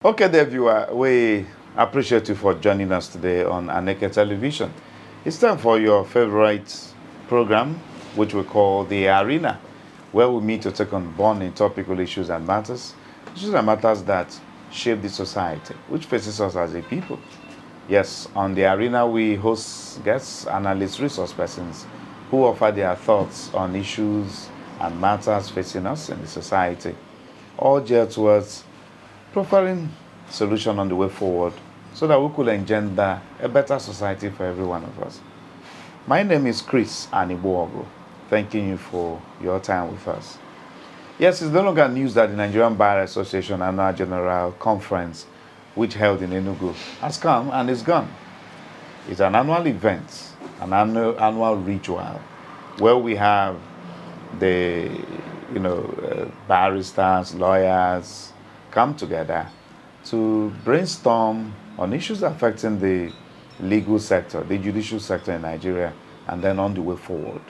Okay, there, viewer, we appreciate you for joining us today on Aneke television. It's time for your favorite program, which we call The Arena, where we meet to take on burning topical issues and matters that shape the society, which faces us as a people. Yes, on The Arena, we host guests, analysts, resource persons who offer their thoughts on issues and matters facing us in the society, all geared towards providing solution on the way forward so that we could engender a better society for every one of us. My name is Chris Anigbo. Thanking you for your time with us. Yes, it's no longer news that the Nigerian Bar Association Annual General Conference, which held in Enugu, has come and is gone. It's an annual event, an annual ritual, where we have the, barristers, lawyers, come together to brainstorm on issues affecting the legal sector, the judicial sector in Nigeria, and then on the way forward.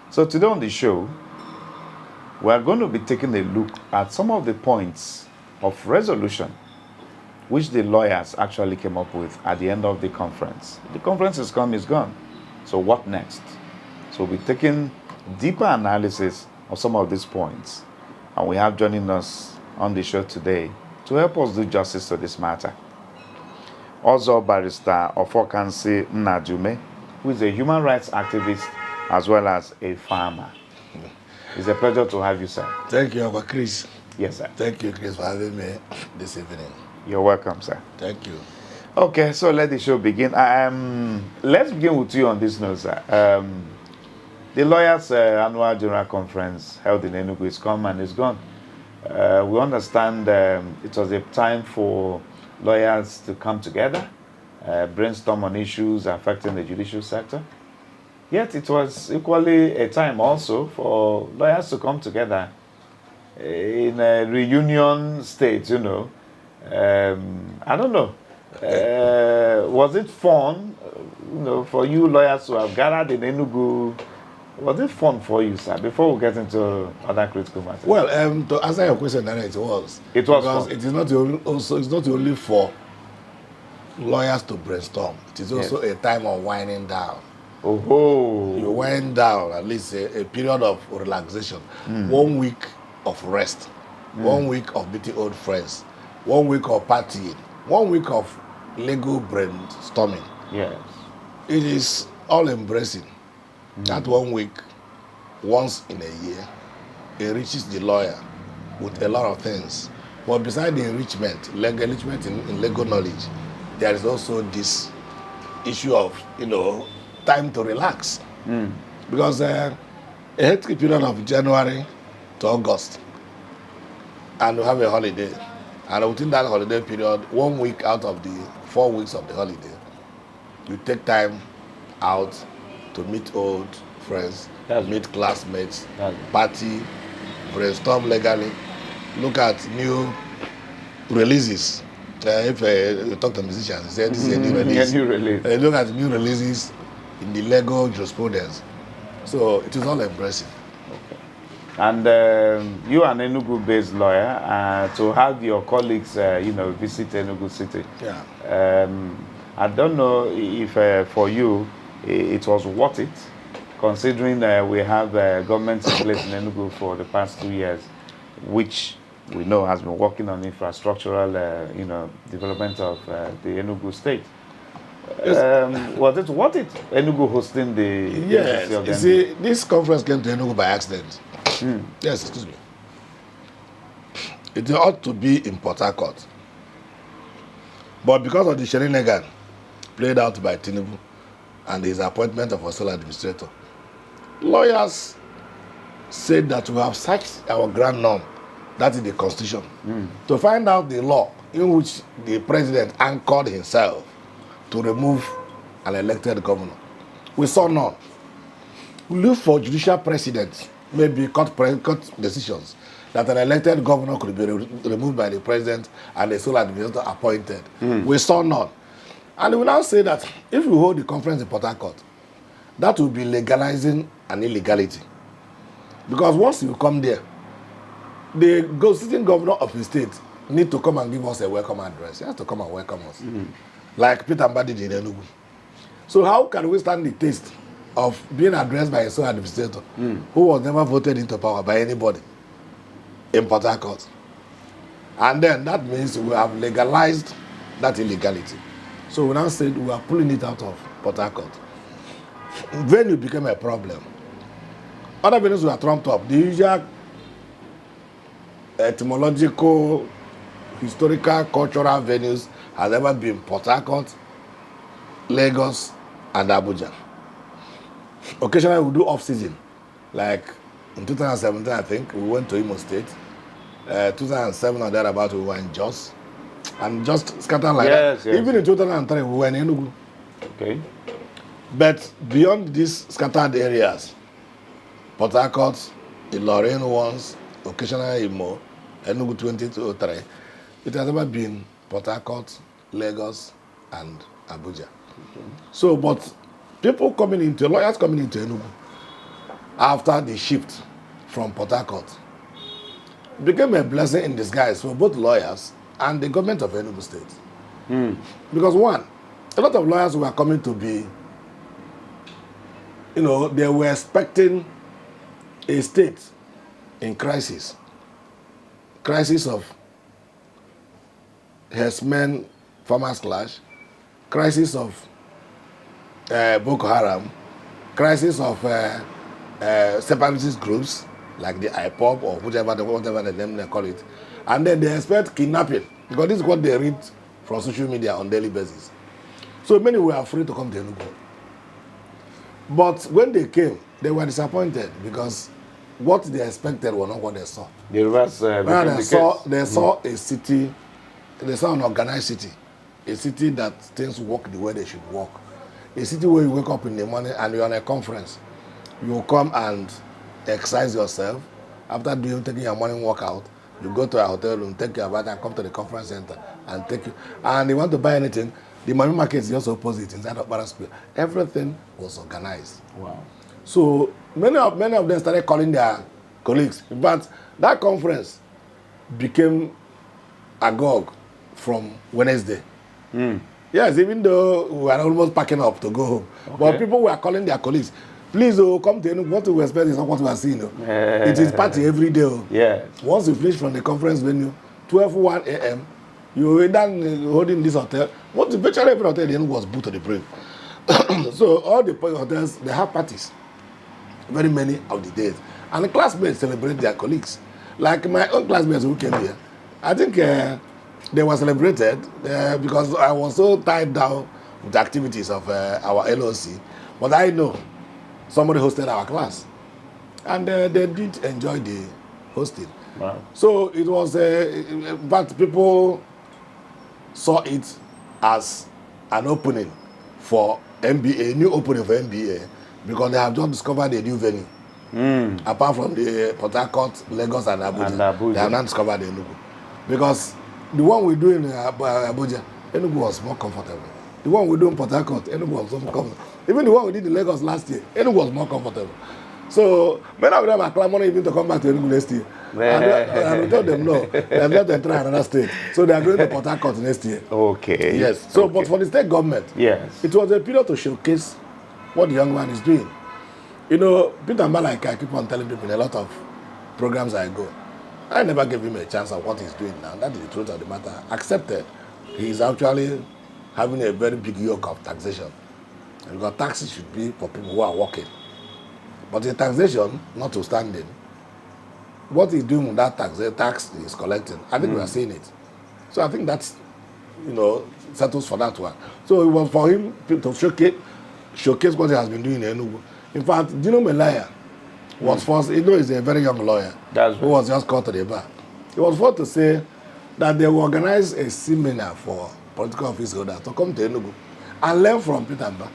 So today on the show, we are going to be taking a look at some of the points of resolution which the lawyers actually came up with at the end of the conference. The conference is come, is gone. So what next? So we'll be taking deeper analysis of some of these points. And we have joining us on the show today to help us do justice to this matter. Also, Barrister Ofokansi Nnajume, who is a human rights activist as well as a farmer. It's a pleasure to have you, sir. Thank you, Chris. Yes, sir. Thank you, Chris, for having me this evening. You're welcome, sir. Thank you. Okay, so let the show begin. Let's begin with you on this note, sir. The lawyers' annual general conference held in Enugu is come and is gone. We understand it was a time for lawyers to come together, brainstorm on issues affecting the judicial sector. Yet it was equally a time also for lawyers to come together in a reunion state, I don't know. Was it fun, for you lawyers who have gathered in Enugu? Was it fun for you, sir? Before we get into other critical matters. Well, to answer your question, it was. It was because fun. It is not it's not only for lawyers to brainstorm. It is also a time of winding down. Oh. You wind down at least a period of relaxation. 1 week of rest. 1 week of meeting old friends. 1 week of partying. 1 week of legal brainstorming. Yes. It is all embracing. That 1 week, once in a year, enriches the lawyer with a lot of things. But besides the enrichment, in legal knowledge, there is also this issue of, time to relax. Because a hectic period of January to August, and we have a holiday. And within that holiday period, 1 week out of the 4 weeks of the holiday, you take time out to meet old friends, meet classmates, party, brainstorm legally, look at new releases. If you talk to musicians, you say this is a new release. New release. Look at new releases in the legal jurisprudence. So it is all embracing. Okay. And you are an Enugu-based lawyer, to have your colleagues, visit Enugu City. Yeah. I don't know if for you it was worth it, considering we have government in place in Enugu for the past 2 years, which we know has been working on infrastructural, development of the Enugu state. Was it worth it, Enugu hosting the... Yes, you see, this conference came to Enugu by accident. Yes, excuse me. It ought to be in Port Harcourt. But because of the shenanigans played out by Tinubu and his appointment of a sole administrator, lawyers said that we have searched our grand norm, that is the constitution, to find out the law in which the president anchored himself to remove an elected governor. We saw none. We look for judicial precedents, maybe court decisions, that an elected governor could be removed by the president and a sole administrator appointed. We saw none. And we now say that if we hold the conference in Port Harcourt, that will be legalizing an illegality. Because once you come there, the sitting governor of the state need to come and give us a welcome address. He has to come and welcome us. Like Peter Mba did in Enugu. So how can we stand the taste of being addressed by a sole administrator who was never voted into power by anybody in Port Harcourt? And then that means we have legalized that illegality. So we now said we are pulling it out of Port Harcourt. Venue became a problem. Other venues were trumped up. The usual etymological, historical, cultural venues has ever been Port Harcourt, Lagos, and Abuja. Occasionally we do off-season. Like in 2017, I think, we went to Imo State. 2007 or thereabout, we were in Jos. And just scattered like that. Yes. Even in 2003, we were in Enugu. Okay. But beyond these scattered areas, Port Harcourt, Ilorin once, occasionally Imo, Enugu 2003, it has never been Port Harcourt, Lagos, and Abuja. Okay. So, but lawyers coming into Enugu after the shift from Port Harcourt became a blessing in disguise for both lawyers and the government of Enugu State. Because one, a lot of lawyers were coming to be, they were expecting a state in crisis. Crisis of herdsmen, farmers clash, crisis of Boko Haram, crisis of separatist groups like the IPOB or whatever the name they call it. And then they expect kidnapping, because this is what they read from social media on daily basis. So many were afraid to come to Enugu. But when they came, they were disappointed because what they expected was not what they saw. The reverse they saw a city, they saw an organized city, a city that things work the way they should work. A city where you wake up in the morning and you're on a conference. You come and exercise yourself. After taking your morning workout, you go to a hotel room, take your bath, and come to the conference center and take you. And they want to buy anything. The money market is just opposite inside of Barra Square. Everything was organized. Wow. So many of them started calling their colleagues. But that conference became agog from Wednesday. Yes, even though we were almost packing up to go home. Okay. But people were calling their colleagues. Please, come to Enugu. What we expect is not what we are seeing. It is party every day. Yeah. Once you finish from the conference venue, 12:01 a.m., you were done holding this hotel. What virtually every hotel in Enugu was booked to the brim. So all the hotels, they have parties. Very many of the days. And the classmates celebrate their colleagues. Like my own classmates who came here, I think they were celebrated because I was so tied down with the activities of our LOC. But I know somebody hosted our class. And they did enjoy the hosting. Wow. So it was, but people saw it as an opening for MBA, new opening for MBA, because they have just discovered a new venue. Apart from the Port Harcourt, Lagos, and Abuja, they have not discovered Enugu. Because the one we do in Abuja, Enugu was more comfortable. The one we do in Port Harcourt, Enugu was more comfortable. Even the one we did in Lagos last year, Enugu was more comfortable. So many of them are clamoring even to come back to Enugu next year. And we told them no, they are going to try another state. So they are going to Port Harcourt next year. Okay. Yes. So, okay. But for the state government, yes, it was a period to showcase what the young man is doing. Peter Mba, like I keep on telling people in a lot of programs I go, I never gave him a chance of what he's doing now. That is the truth of the matter. Accepted. He is actually having a very big yoke of taxation. Because taxes should be for people who are working. But the taxation, notwithstanding, what he's doing with that tax, the tax is collecting. I think we are seeing it. So I think that's, settles for that one. So it was for him to showcase what he has been doing in Enugu. In fact, Dino Melaya was forced, he's a very young lawyer who was just called to the bar. He was forced to say that they will organize a seminar for political office holders to come to Enugu and learn from Peter Mba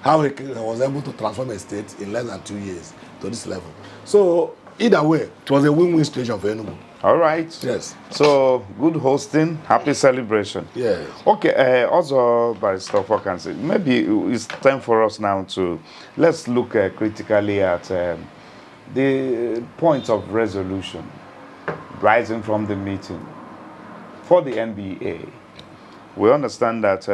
how he was able to transform a state in less than 2 years to this level. So either way, it was a win-win situation for Enugu. All right. Yes. So good hosting, happy celebration. Yes. Okay. Also, Barrister Fokansi, maybe it's time for us now to let's look critically at the point of resolution rising from the meeting. for the NBA. We understand that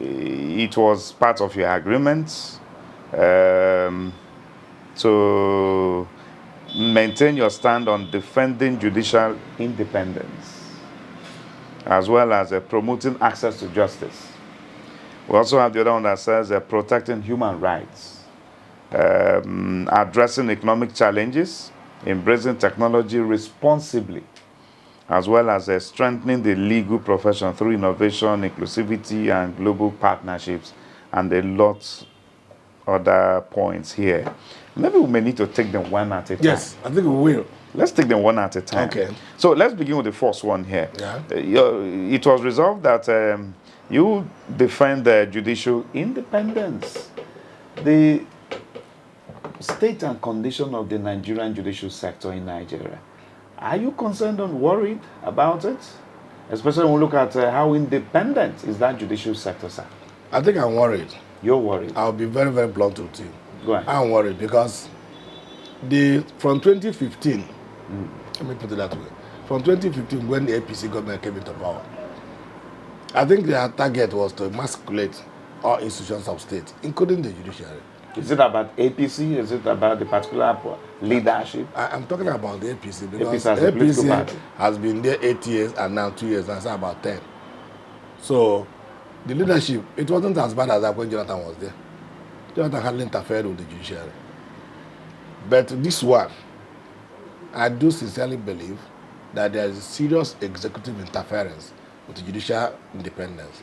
it was part of your agreement to maintain your stand on defending judicial independence, as well as promoting access to justice. We also have the other one that says protecting human rights, addressing economic challenges, embracing technology responsibly, as well as strengthening the legal profession through innovation, inclusivity, and global partnerships, and a lot other points here. Maybe we may need to take them one at a time. Yes, I think we will. Let's take them one at a time. Okay. So let's begin with the first one here. Yeah. It was resolved that you defend the judicial independence. The state and condition of the Nigerian judicial sector in Nigeria. Are you concerned and worried about it? Especially when we look at how independent is that judicial sector, sir? I think I'm worried. You're worried? I'll be very, very blunt with you. Go ahead. I'm worried because from 2015, let me put it that way, from 2015 when the APC government came into power, I think their target was to emasculate all institutions of state, including the judiciary. Is it about APC? Is it about the particular leadership? I'm talking about the APC because APC as a political APC party has been there 8 years and now 2 years, and it's about 10. So the leadership, it wasn't as bad as that when Jonathan was there. Jonathan hardly interfered with the judiciary. But this one, I do sincerely believe that there is serious executive interference with the judicial independence.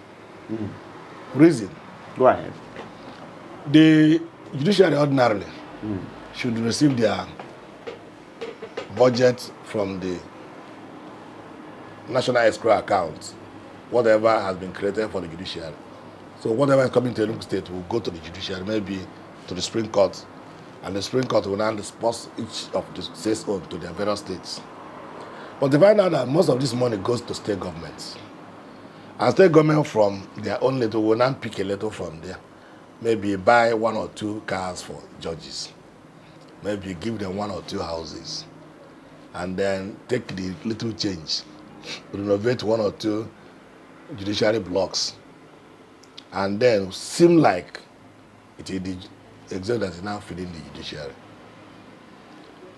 Reason? Go ahead. The judiciary ordinarily should receive their budget from the national escrow account, whatever has been created for the judiciary. So whatever is coming to Enugu State will go to the judiciary, maybe to the Supreme Court, and the Supreme Court will now disperse each of the states owned to their various states. But they find out that most of this money goes to state governments. And state government from their own little will now pick a little from there. Maybe buy 1 or 2 cars for judges. Maybe give them 1 or 2 houses. And then take the little change, renovate 1 or 2 judiciary blocks. And then seem like it is the executive that is now feeding the judiciary.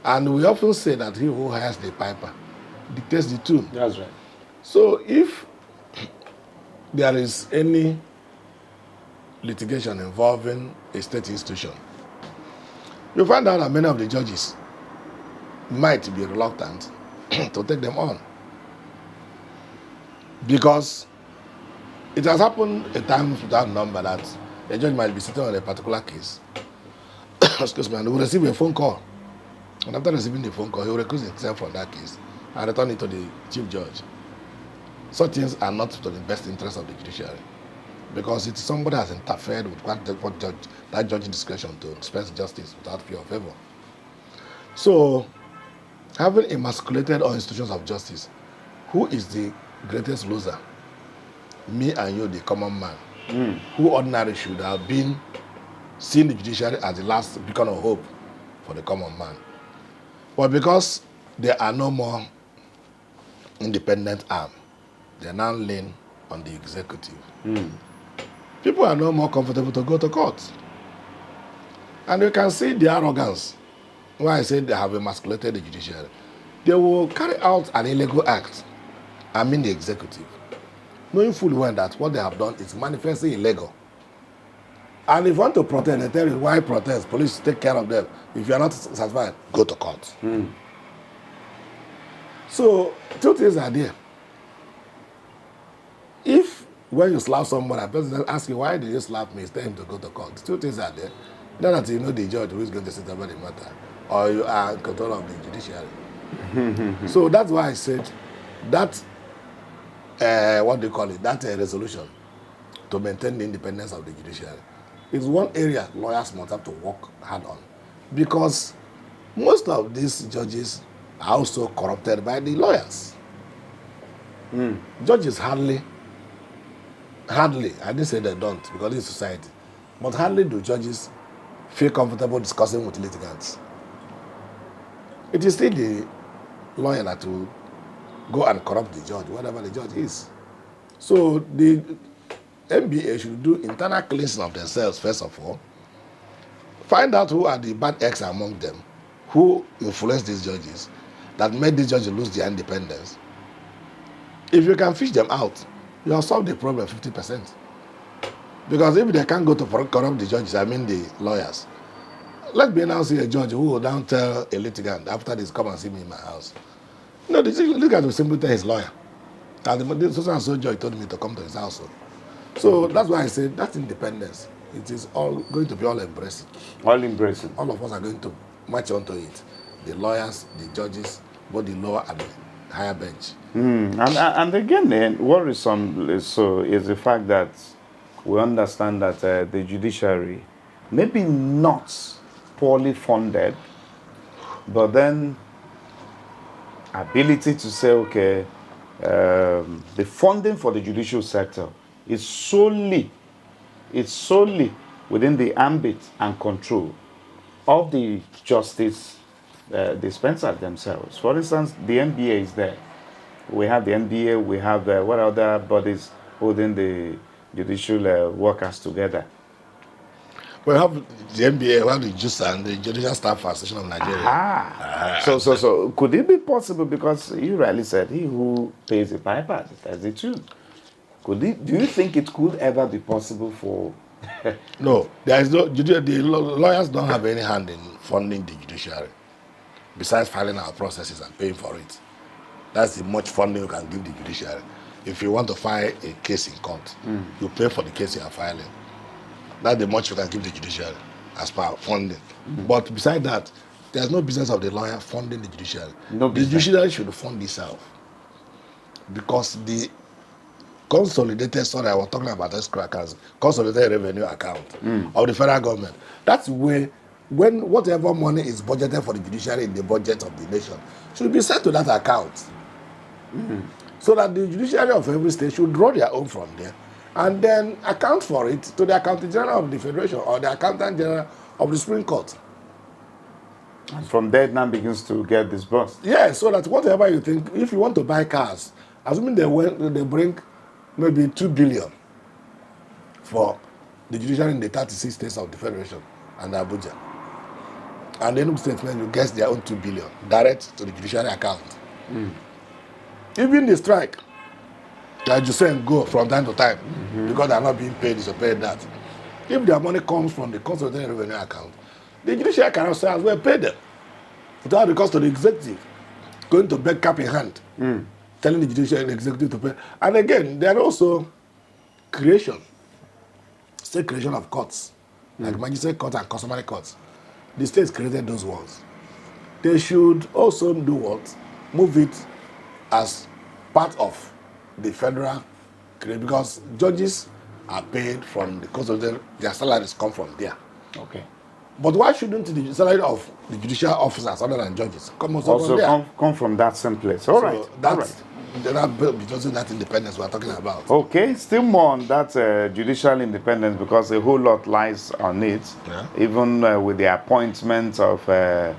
And we often say that he who hires the piper dictates the tune. That's right. So if there is any litigation involving a state institution, you find out that many of the judges might be reluctant to take them on. Because it has happened at times without number that a judge might be sitting on a particular case, excuse me, and will receive a phone call. And after receiving the phone call, he will recuse himself from that case and return it to the chief judge. Such things are not to the best interest of the judiciary, because it's somebody has interfered with that judge's discretion to dispense justice without fear or favor. So, having emasculated all institutions of justice, who is the greatest loser? Me and you, the common man, who ordinarily should have been seeing the judiciary as the last beacon of hope for the common man. But because there are no more independent arm, they are now laying on the executive. People are no more comfortable to go to court. And you can see the arrogance. When I say they have emasculated the judiciary, they will carry out an illegal act, I mean the executive, knowing fully well that what they have done is manifestly illegal. And if you want to protest, they tell you why protest, police take care of them. If you are not satisfied, go to court. So, 2 things are there. If when you slap somebody, a person asks you, why did you slap me? It's time to go to court. 2 things are there. Not that you know the judge who is going to sit over the matter, or you are in control of the judiciary. So that's why I said that, that resolution to maintain the independence of the judiciary is one area lawyers must have to work hard on. Because most of these judges are also corrupted by the lawyers. Judges hardly, I didn't say they don't, because it's society, but hardly do judges feel comfortable discussing with litigants. It is still the lawyer that will go and corrupt the judge, whatever the judge is. So the NBA should do internal cleansing of themselves first of all. Find out who are the bad eggs among them, who influenced these judges, that made these judges lose their independence. If you can fish them out, you have solved the problem 50%. Because if they can't go to corrupt the judges, I mean the lawyers, let me now see a judge who will now tell a litigant after this, come and see me in my house. No, the litigant will simply tell his lawyer. And so and so judge told me to come to his house. So that's why I say that's independence. It is all going to be all embracing. All embracing. All of us are going to march onto it. The lawyers, the judges, both the lower and the higher bench. And again, then, what is is the fact that we understand that the judiciary, maybe not poorly funded, but then ability to say, okay, the funding for the judicial sector is solely within the ambit and control of the justice dispensers themselves. For instance, the NBA is there. We have the NBA, we have what other bodies holding the judicial workers together? We have the NBA, we have the JUSA and the Judicial Staff Association of Nigeria. So could it be possible, because you rightly said, he who pays the piper has the tune. Do you think it could ever be possible for... No, there is no, the lawyers don't have any hand in funding the judiciary, besides filing our processes and paying for it. That's the much funding you can give the judiciary. If you want to file a case in court, you pay for the case you are filing. That's the much you can give the judiciary as per funding. But besides that, there's no business of the lawyer funding the judiciary. No the judiciary should fund itself. Because the consolidated, sorry, I was talking about escrow accounts, consolidated revenue account of the federal government. That's where, when whatever money is budgeted for the judiciary in the budget of the nation should be sent to that account. So that the judiciary of every state should draw their own from there and then account for it to the Accountant General of the Federation or the Accountant General of the Supreme Court. And from there it now begins to get disbursed. Yeah, so that whatever you think, if you want to buy cars, assuming they bring maybe 2 billion for the judiciary in the 36 states of the Federation and Abuja. And the Enugu state will get their own 2 billion direct to the judiciary account. Even the strike that you send go from time to time because they are not being paid this or paid that. If their money comes from the consolidated revenue account, the judiciary can also as well pay them without the cost of the executive going to beg cap in hand, telling the judiciary and the executive to pay. And again, there are also state creation of courts, like magistrate courts and customary courts. The states created those ones. They should also do what? Move it as part of the federal creation, because judges are paid from the consolidated, their salaries come from there. Okay. But why shouldn't the salary of the judicial officers other than judges come from that same place? All right. Because of that independence we're talking about. Okay, still more on that judicial independence, because a whole lot lies on it. Yeah. Even with the appointment of the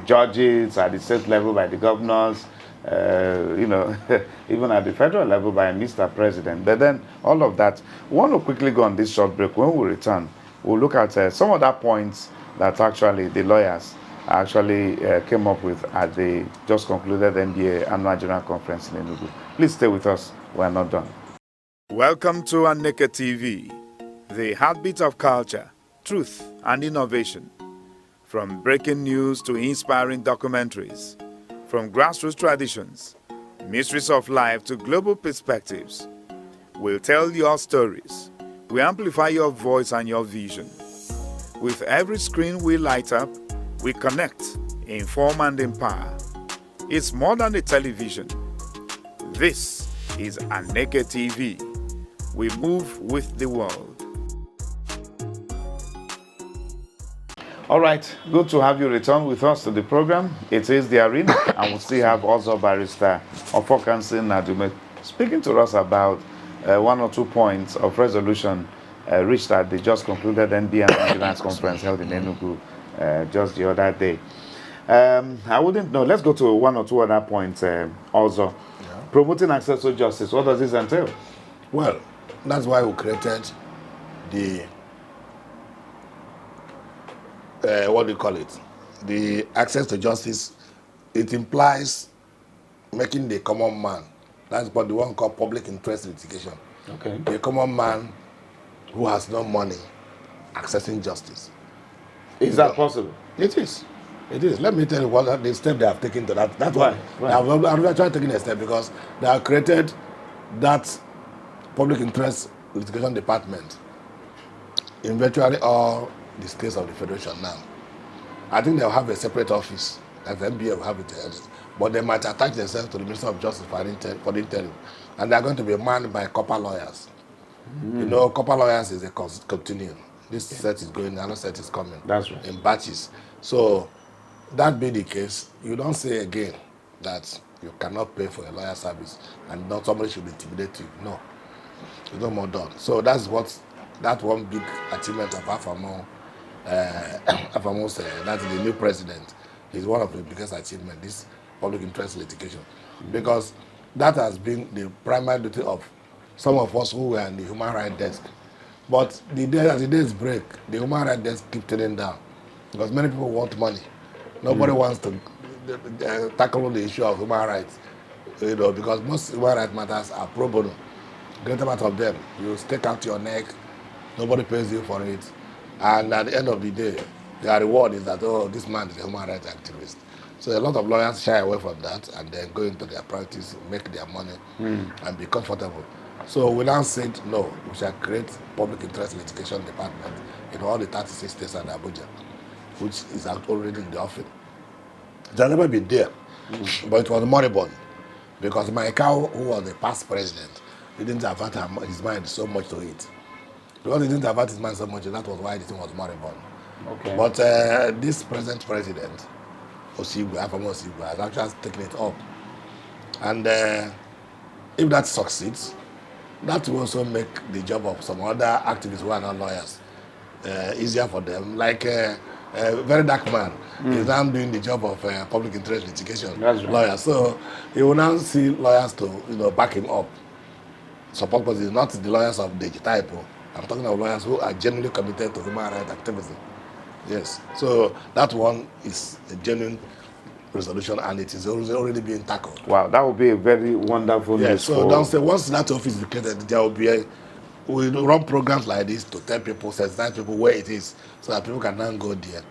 judges at the state level by the governors, even at the federal level by Mr. President. But then all of that. We want to quickly go on this short break. When we return, we'll look at some other points that actually the lawyers actually came up with at the just concluded NBA Annual General Conference in Enugu. Please stay with us. We're not done. Welcome to Aneke TV, the heartbeat of culture, truth, and innovation. From breaking news to inspiring documentaries, from grassroots traditions, mysteries of life to global perspectives, we'll tell your stories. We amplify your voice and your vision. With every screen we light up, we connect, inform, and empower. It's more than a television. This is Aneke TV. We move with the world. All right, good to have you return with us to the program. It is The Arena, and we still have also Barrister Ofokansi Nadume speaking to us about 1 or 2 points of resolution reached at the just concluded NBA Nigerians conference held in Enugu just the other day. I wouldn't know. Let's go to one or two other points also. Yeah. Promoting access to justice. What does this entail? Well, that's why we created the what do you call it? The access to justice. It implies making the common man. That's what the one called public interest litigation. Okay. The common man who has no money accessing justice. Is that possible? It is. It is. Let me tell you what the step they have taken to that. That's why I'm actually taking a step because they have created that public interest litigation department in virtually all the states of the federation now. I think they'll have a separate office, like the NBA will have it, but they might attach themselves to the Minister of Justice for the interim, and they're going to be manned by copper lawyers. You know, copper lawyers is a continuum. This set is going, another set is coming. That's right. In batches. So, that being the case, you don't say again that you cannot pay for a lawyer service and not somebody should intimidate you. No. It's no more done. So that's that one big achievement of Afamo, that's the new president, is one of the biggest achievements, this public interest litigation. Because that has been the primary duty of some of us who were in the human rights desk. But as the days break, the human rights desk keep turning down because many people want money. Nobody wants to tackle the issue of human rights, you know, because most human rights matters are pro bono. Great amount of them, you stake out your neck, nobody pays you for it, and at the end of the day, their reward is that, oh, this man is a human rights activist. So a lot of lawyers shy away from that and then go into their practice, make their money, and be comfortable. So we now said, no, we shall create public interest litigation department in all the 36 states and Abuja, which is already in the offing. It has never been there, but it was moribund because my cow, who was the past president, didn't avert his mind so much to it. Because he didn't avert his mind so much, that was why the thing was moribund. Okay. But this present president, Afamo Osigwe, has actually taken it up. And if that succeeds, that will also make the job of some other activists who are not lawyers easier for them. Like a very dark man is now doing the job of public interest litigation lawyer. So he will now see lawyers to back him up. Support, but it's not the lawyers of the type. I'm talking about lawyers who are genuinely committed to human rights activism. Yes. So that one is a genuine resolution and it is already being tackled. Wow, that would be a very wonderful news. So don't say once that office is created, there will be we run programs like this to tell people, sensitize people where it is, so that people can now go there.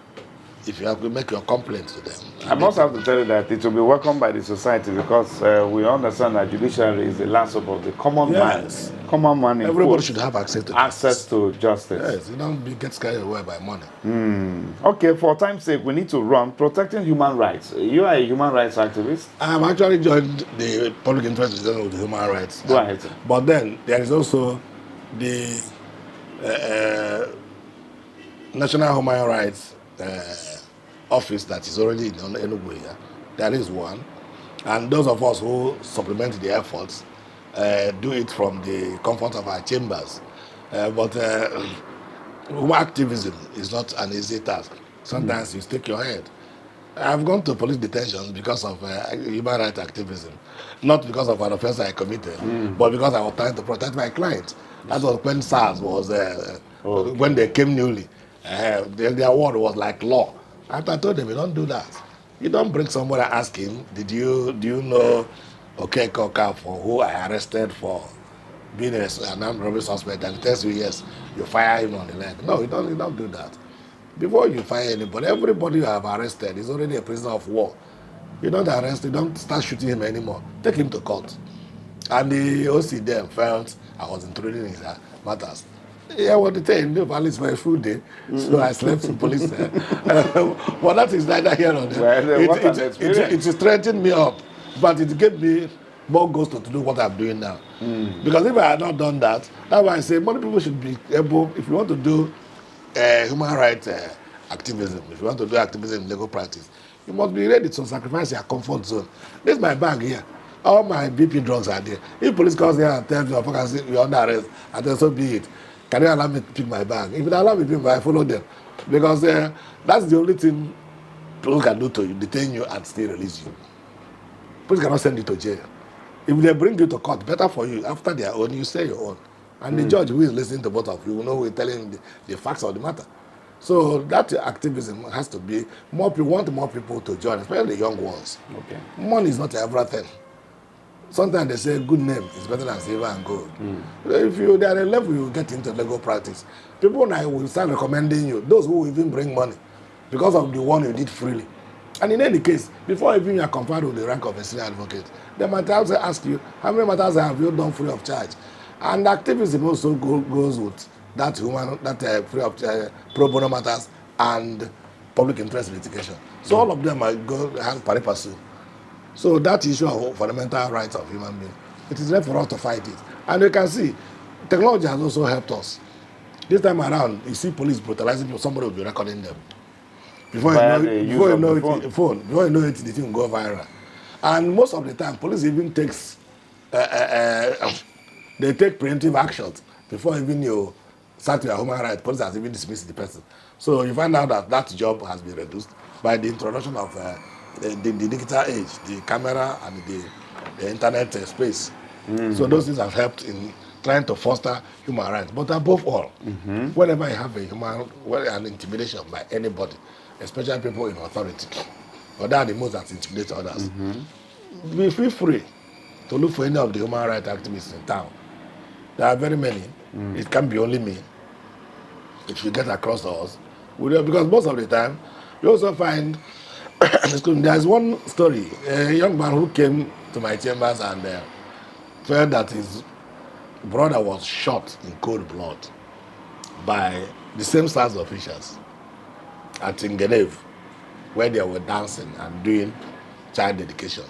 If you have to make your complaints to them. I must have to tell you that it will be welcomed by the society because we understand that judiciary is the last hope of the common man. Common man. Everybody should have access to justice. Yes, you don't get scared away by money. Okay, for time's sake, we need to run protecting human rights. You are a human rights activist. I have actually joined the public interest with the human rights. Right. But then there is also the National Human Rights office that is already in Enugu here. There is one. And those of us who supplement the efforts do it from the comfort of our chambers. But activism is not an easy task. Sometimes you stick your head. I've gone to police detention because of human rights activism. Not because of an offense I committed, but because I was trying to protect my client. That was when SARS was, when they came newly. Their word was like law. After I told them, you don't do that. You don't bring somebody and ask him, do you know Koka for who I arrested for being an armed robbery suspect, and he tells you yes, you fire him on the leg. No, you don't do that. Before you fire anybody, everybody you have arrested is already a prisoner of war. You don't arrest, you don't start shooting him anymore. Take him to court. And the OC then felt I was intruding in his matters. Yeah, what they tell you, at least for a full day. So I slept in police. But that is neither here nor there. Well, it strengthened me up, but it gave me more gusto to do what I'm doing now. Because if I had not done that, that's why I say many people should be able, if you want to do human rights activism, if you want to do activism in legal practice, you must be ready to sacrifice your comfort zone. This is my bag here. All my BP drugs are there. If police comes here and tells you you're under arrest, and then so be it. Can you allow me to pick my bag? If you allow me to pick my bag, I follow them. Because that's the only thing police can do to you, detain you and still release you. Police cannot send you to jail. If they bring you to court, better for you. After their own, you say your own. And the judge who is listening to both of you will know who is telling the facts of the matter. So that activism has to be more people, want more people to join, especially the young ones. Okay. Money is not everything. Sometimes they say good name is better than silver and gold. If they are a level you get into legal practice, people now will start recommending you, those who will even bring money because of the one you did freely. And in any case, before even you are conferred with the rank of a senior advocate, they might also ask you, how many matters have you done free of charge? And activism also goes with that free of charge, pro bono matters and public interest litigation. So all of them are have pari passu. So that issue of fundamental rights of human beings, it is there for us to fight it. And you can see, technology has also helped us. This time around, you see police brutalizing people, somebody will be recording them. Before you know it, the thing will go viral. And most of the time, police even takes, they take preemptive actions before even you start your human rights. Police has even dismissed the person. So you find out that that job has been reduced by the introduction of the digital age, the camera and the internet space. So those things have helped in trying to foster human rights. But above all, whenever you have an intimidation by anybody, especially people in authority, or that are the most that intimidate others, we feel free to look for any of the human rights activists in town. There are very many. It can't be only me. If you get across to us, because most of the time, you also find, there's one story, a young man who came to my chambers and felt that his brother was shot in cold blood by the same SARS officials at Geneva, where they were dancing and doing child dedication.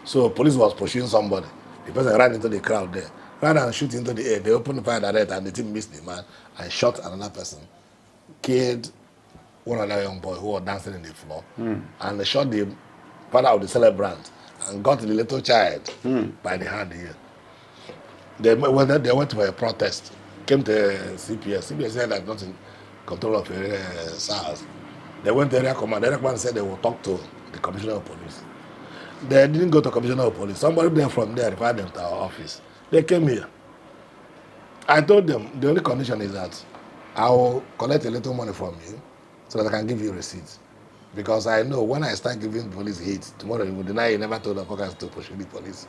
So police was pursuing somebody. The person ran into the crowd there. Rather than shoot into the air, they opened fire direct and the team missed the man and shot another person. Killed one other young boy who was dancing in the floor. And they shot the father of the celebrant and got the little child by the hand here. They went to a protest, came to CPS. CPS said that not in control of SARS. They went to area command. The area command said they will talk to the commissioner of police. They didn't go to commissioner of police. Somebody there from there referred them to our office. They came here. I told them the only condition is that I will collect a little money from you so that I can give you receipts. Because I know when I start giving police hate, tomorrow you will deny you never told the fuckers to pursue the police.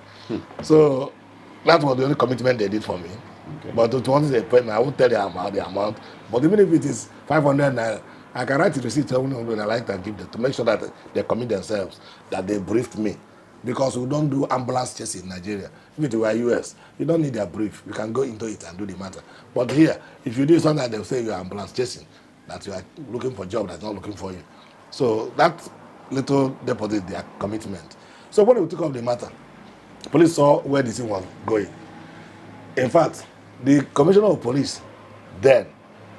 So that was the only commitment they did for me. Okay. But to once they pay me, I won't tell them about the amount. But even if it is 500 naira, I can write the receipt when I like to give them to make sure that they commit themselves, that they briefed me. Because we don't do ambulance chase in Nigeria. If it were US, you don't need a brief. You can go into it and do the matter. But here, if you do something, they'll say you're ambulance chasing, that you are looking for a job that's not looking for you. So that little deposit their commitment. So when we took up the matter, police saw where this thing was going. In fact, the commissioner of police then,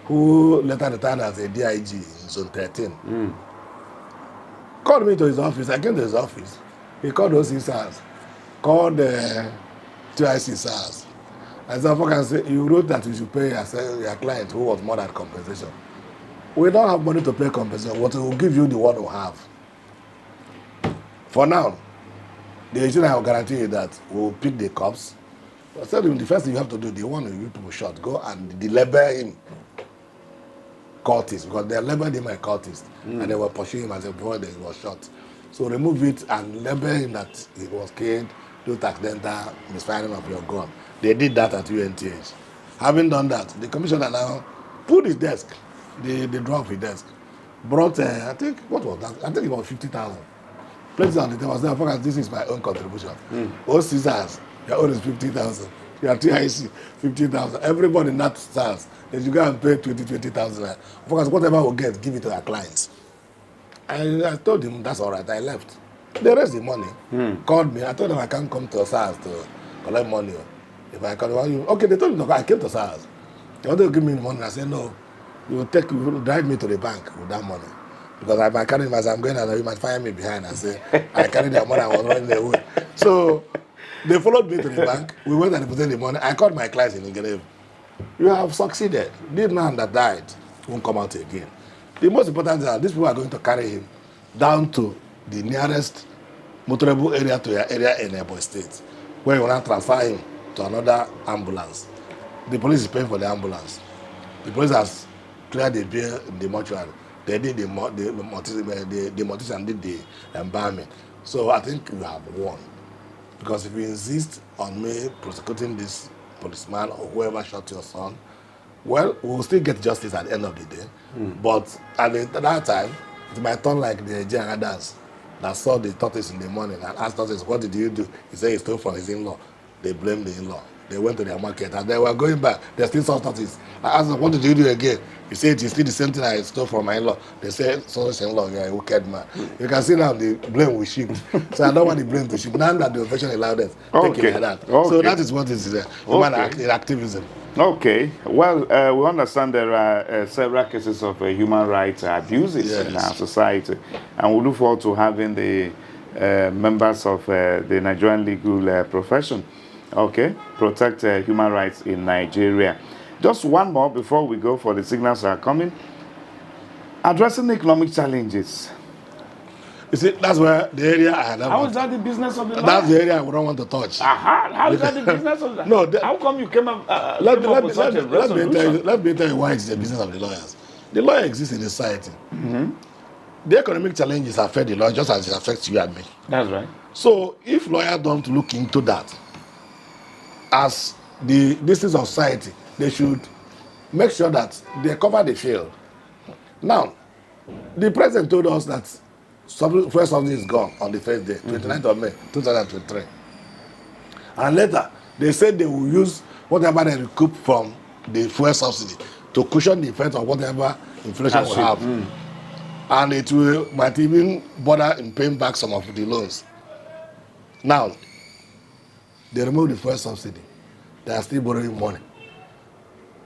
who later retired as a DIG in Zone 13, called me to his office. I came to his office. He called those SARS, called the TIC SARS. I said, you wrote that you should pay your client who was more than compensation. We don't have money to pay compensation. What will give you the one we have. For now, the agent I will guarantee you that we'll pick the cops. I said the first thing you have to do, the one you people shot, go and label him cultist, because they labeled him a cultist and they were pursuing him as a boy that he was shot. So remove it and label him that he was killed due to accidental misfiring of your gun. They did that at UNTH. Having done that, the commissioner now put his desk, the drawer of his desk, brought, I think, what was that? I think it was 50,000. Placed it on the table. I said, this is my own contribution. All Caesars, your own is 50,000. Your TIC, 50,000. Everybody in that SARS, they should go and pay 20,000. Focus, whatever we get, give it to our clients. I told him, that's all right. I left. They raised the money, called me. I told them I can't come to SARS to collect money. If I call you, okay, they told me, no, I came to SARS. They wanted to give me the money. I said, no, you will drive me to the bank with that money. Because if I carry him as I'm going, you might fire me behind and say, I carried the money, I was running away. So they followed me to the bank. We went and deposited the money. I called my clients in Geneva. You have succeeded. This man that died won't come out again. The most important is that these people are going to carry him down to the nearest motorable area to your area in Ebonyi State, where you want to transfer him to another ambulance. The police is paying for the ambulance. The police has cleared the bill in the mortuary. They did the mortician did the embalming. So I think you have won. Because if you insist on me prosecuting this policeman or whoever shot your son, well, we'll still get justice at the end of the day. But at that time, it might turn like the Nigerian dance that saw the tortoise in the morning and asked tortoise, what did you do? He said he stole from his in-law. They blamed the in-law. They went to their market and they were going back. They still saw tortoise. I asked them, what did you do again? He said, it's still the same thing I stole from my in-law. They said, so in-law, you're a wicked man. You can see now the blame will shift. So I don't want the blame to shift. Now that the ovation allowed us, take it like that. So that is what is human activism. Okay. Well, we understand there are several cases of human rights abuses in our society, and we look forward to having the members of the Nigerian legal profession, protect human rights in Nigeria. Just one more before we go, for the signals are coming. Addressing economic challenges. You see, that's where the area I don't How is that the business of the law? That's the area we don't want to touch. How is that the business of the No, how come you came up, let with such a resolution? let me tell you why it's the business of the lawyers. The lawyer exists in the society. The economic challenges affect the lawyer just as it affects you and me. That's right. So if lawyers don't look into that as the business of society, they should make sure that they cover the field. Now, the president told us that first subsidy is gone on the first day, 29th of May, 2023. And later, they said they will use whatever they recoup from the fuel subsidy to cushion the effect of whatever inflation will have. And it might even bother in paying back some of the loans. Now, they removed the fuel subsidy. They are still borrowing money.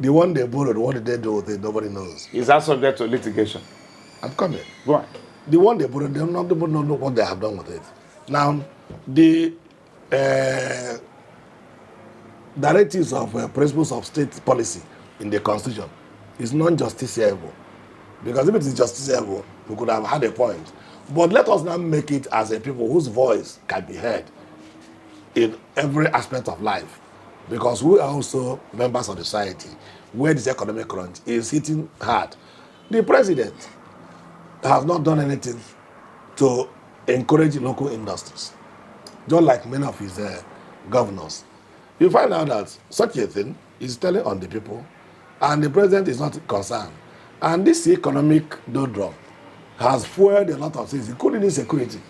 The one they borrowed, what did they do with it? Nobody knows. Is that subject to litigation? I'm coming. Go on. The one they borrowed, they don't know what they have done with it. Now, the directives of principles of state policy in the constitution is non-justiciable. Because if it is justiciable, we could have had a point. But let us now make it as a people whose voice can be heard in every aspect of life. Because we are also members of the society where this economic crunch is hitting hard. The president has not done anything to encourage local industries, just like many of his governors. You find out that such a thing is telling on the people, and the president is not concerned. And this economic doldrum has fueled a lot of things, including insecurity.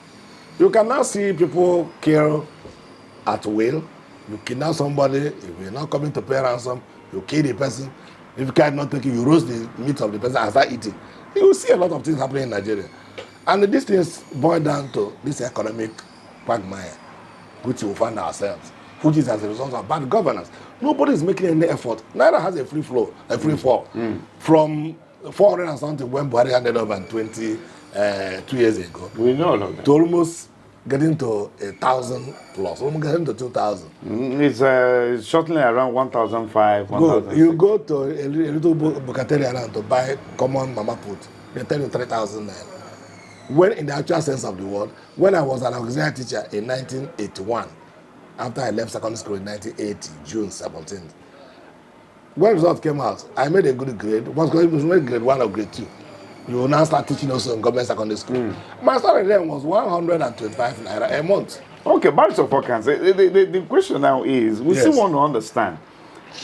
You can now see people kill at will. You kidnap somebody, if you're not coming to pay ransom, you kill the person. If you cannot take it, you roast the meat of the person and start eating. You will see a lot of things happening in Nigeria. And these things boil down to this economic quagmire, which we find ourselves, which is as a result of bad governance. Nobody is making any effort. Naira has a free flow, a free fall. From 400 and something when Buhari handed over 2 years ago. We know all of that. To almost getting to 1,000 plus, almost getting to 2,000. It's shortly around 1,005, 1,000. You go to a little bukateria around to buy common mama put, they tell you 3,000 naira. When in the actual sense of the word, when I was an auxiliary teacher in 1981, after I left secondary school in 1980, June 17th, when results came out, I made a good grade. Was made grade 1 or grade 2. You will now start teaching also in government secondary school. My salary then was 125 naira a month. Okay, back to focus. The question now is, we still want to understand,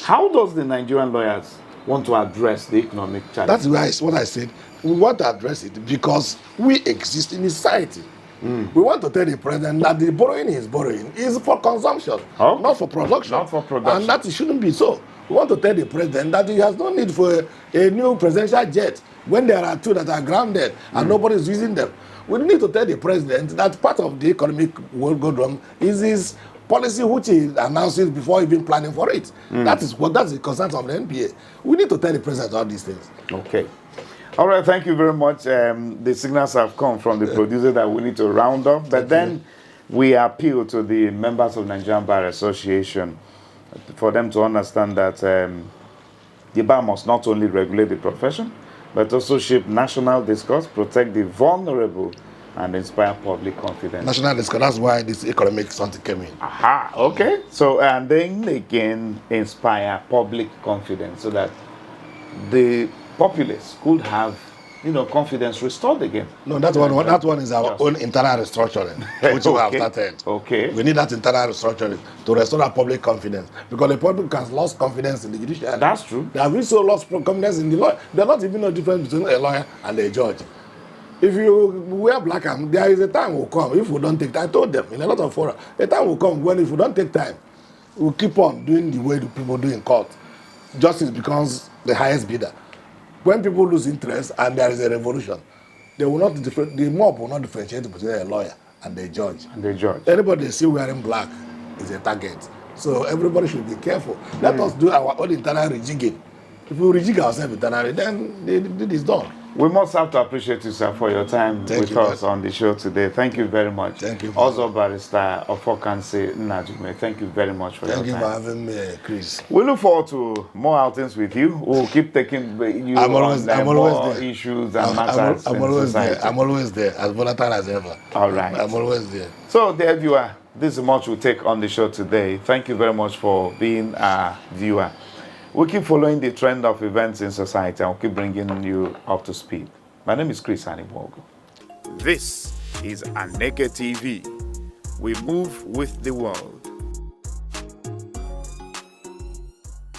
how does the Nigerian lawyers want to address the economic challenge? That's what I said. We want to address it because we exist in society. We want to tell the president that the borrowing is for consumption, not for production. Not for production. And that it shouldn't be so. We want to tell the president that he has no need for a new presidential jet when there are two that are grounded and nobody is using them. We need to tell the president that part of the economic world go wrong is his policy, which he announces before even planning for it. That's the concern of the NPA. We need to tell the president all these things. Okay. All right, thank you very much. The signals have come from the producer that we need to round up, but then we appeal to the members of Nigerian Bar Association for them to understand that the bar must not only regulate the profession, but also shape national discourse, protect the vulnerable, and inspire public confidence. National discourse. That's why this economic something came in. Aha, okay. So, and then again, inspire public confidence so that the populace could have, confidence restored again. No, that one is our own internal restructuring, which we have started. Okay. We need that internal restructuring to restore our public confidence, because the public has lost confidence in the judiciary. That's true. They have also lost confidence in the law. There's not even no difference between a lawyer and a judge. If you wear black and there is a time will come if we don't take time. I told them in a lot of fora, a time will come when if we don't take time, we'll keep on doing the way the people do in court. Justice becomes the highest bidder. When people lose interest and there is a revolution, they will not the mob will not differentiate between a lawyer and a judge. Anybody they see wearing black is a target. So everybody should be careful. Let us do our own internal rejigging. If we rejig ourselves internally, then it is done. We must have to appreciate you, sir, for your time with us on the show today. Thank you very much. Thank you. Also, Barrister Ofokanse Nnajume, thank you very much for your time. Thank you for having me, Chris. We look forward to more outings with you. We'll keep taking you on more issues and matters in society. I'm always there, as volatile as ever. All right. I'm always there. So, dear viewer, this is much we'll take on the show today. Thank you very much for being a viewer. We'll keep following the trend of events in society and we'll keep bringing you up to speed. My name is Chris Animogo. This is Aneke TV. We move with the world.